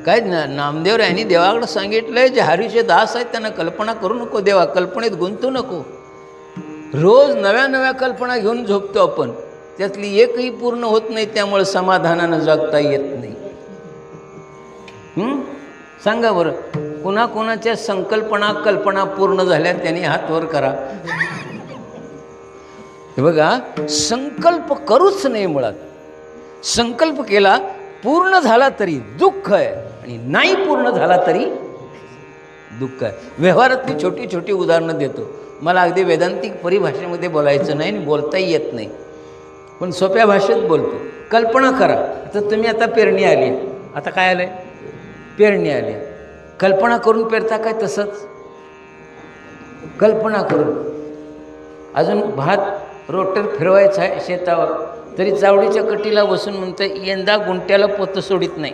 काय नामदेव रायांनी देवाकडे सांगितलंय, जे हरीचे दास आहेत त्यांना कल्पना करू नको देवा, कल्पनेत गुंतू नको. रोज नव्या नव्या कल्पना घेऊन झोपतो आपण, त्यातली एकही पूर्ण होत नाही, त्यामुळे समाधानानं जगता येत नाही. सांगा बरं, कुणाकुणाच्या कल्पना पूर्ण झाल्या त्यांनी हात वर करा. हे बघा, संकल्प करूच नाही. मुळात संकल्प केला, पूर्ण झाला तरी दुःख आहे, आणि नाही पूर्ण झाला तरी दुःख आहे. व्यवहारातली छोटी छोटी उदाहरणं देतो. मला अगदी वेदांतिक परिभाषेमध्ये बोलायचं नाही आणि बोलताही येत नाही, पण सोप्या भाषेत बोलतो. कल्पना करा, आता तुम्ही आता पेरणी आली, आता काय आलं आहे, पेरणी आली. कल्पना करून पेरता काय? तसंच कल्पना करून. अजून भात रोटर फिरवायचा आहे शेतावर, तरी चावडीच्या कटीला बसून म्हणतं, यंदा गुंट्याला पोतं सोडित नाही.